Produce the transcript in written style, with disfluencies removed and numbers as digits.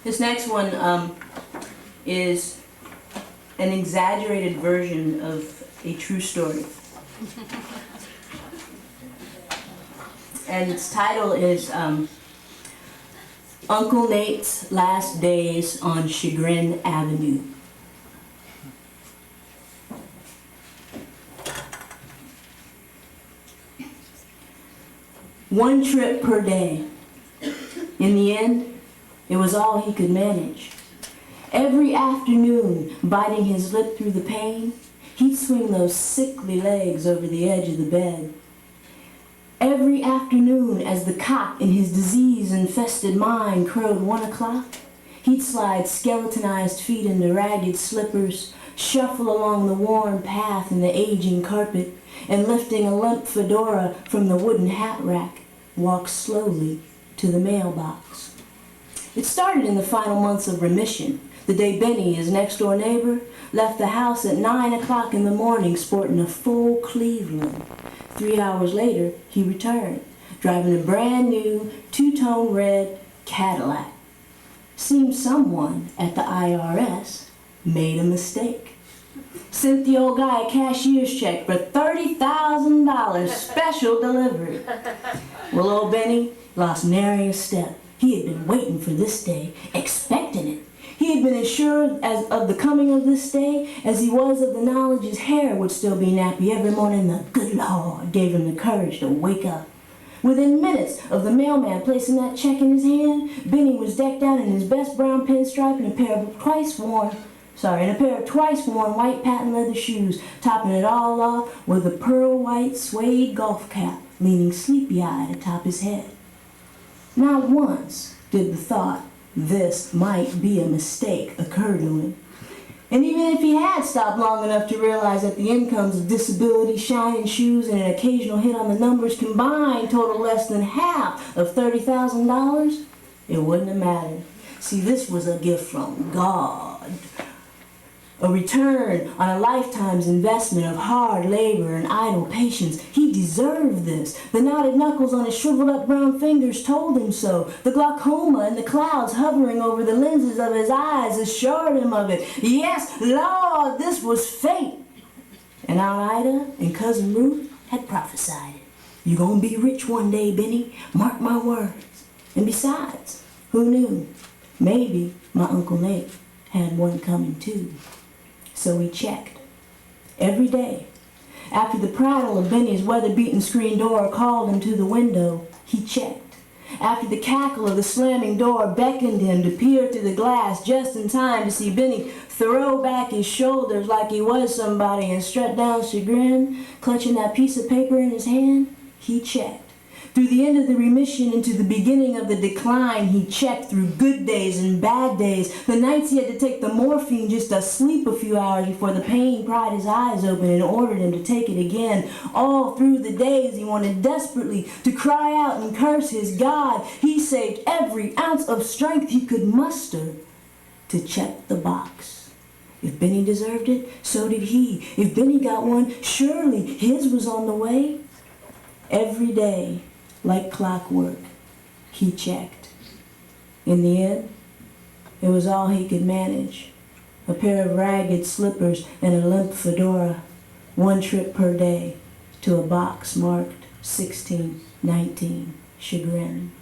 This next one is an exaggerated version of a true story. And its title is Uncle Nate's Last Days on Chagrin Avenue. One trip per day. In the end, it was all he could manage. Every afternoon, biting his lip through the pain, he'd swing those sickly legs over the edge of the bed. Every afternoon, as the cock in his disease-infested mind crowed 1 o'clock, he'd slide skeletonized feet into ragged slippers, shuffle along the worn path in the aging carpet, and lifting a limp fedora from the wooden hat rack, walk slowly to the mailbox. It started in the final months of remission, the day Benny, his next-door neighbor, left the house at 9 o'clock in the morning sporting a full Cleveland. 3 hours later, he returned, driving a brand new two-tone red Cadillac. Seems someone at the IRS made a mistake. Sent the old guy a cashier's check for $30,000 special delivery. Well, old Benny lost nary a step. He had been waiting for this day, expecting it. He had been as sure of the coming of this day as he was of the knowledge his hair would still be nappy every morning. The good Lord gave him the courage to wake up. Within minutes of the mailman placing that check in his hand, Benny was decked out in his best brown pinstripe and a pair of twice-worn white patent leather shoes, topping it all off with a pearl-white suede golf cap leaning sleepy-eyed atop his head. Not once did the thought, this might be a mistake, occur to him. And even if he had stopped long enough to realize that the incomes of disability, shining shoes, and an occasional hit on the numbers combined totaled less than half of $30,000, it wouldn't have mattered. See, this was a gift from God. A return on a lifetime's investment of hard labor and idle patience. He deserved this. The knotted knuckles on his shriveled up brown fingers told him so. The glaucoma and the clouds hovering over the lenses of his eyes assured him of it. Yes, Lord, this was fate. And Aunt Ida and Cousin Ruth had prophesied it. You're gonna be rich one day, Benny. Mark my words. And besides, who knew? Maybe my Uncle Nate had one coming too. So he checked. Every day. After the prattle of Benny's weather-beaten screen door called him to the window, he checked. After the cackle of the slamming door beckoned him to peer through the glass just in time to see Benny throw back his shoulders like he was somebody and strut down Chagrin, clutching that piece of paper in his hand, he checked. Through the end of the remission into the beginning of the decline, he checked through good days and bad days, the nights he had to take the morphine just to sleep a few hours before the pain pried his eyes open and ordered him to take it again. All through the days he wanted desperately to cry out and curse his God. He saved every ounce of strength he could muster to check the box. If Benny deserved it, so did he. If Benny got one, surely his was on the way. Every day, like clockwork, he checked. In the end, it was all he could manage. A pair of ragged slippers and a limp fedora. One trip per day to a box marked 1619 Chagrin.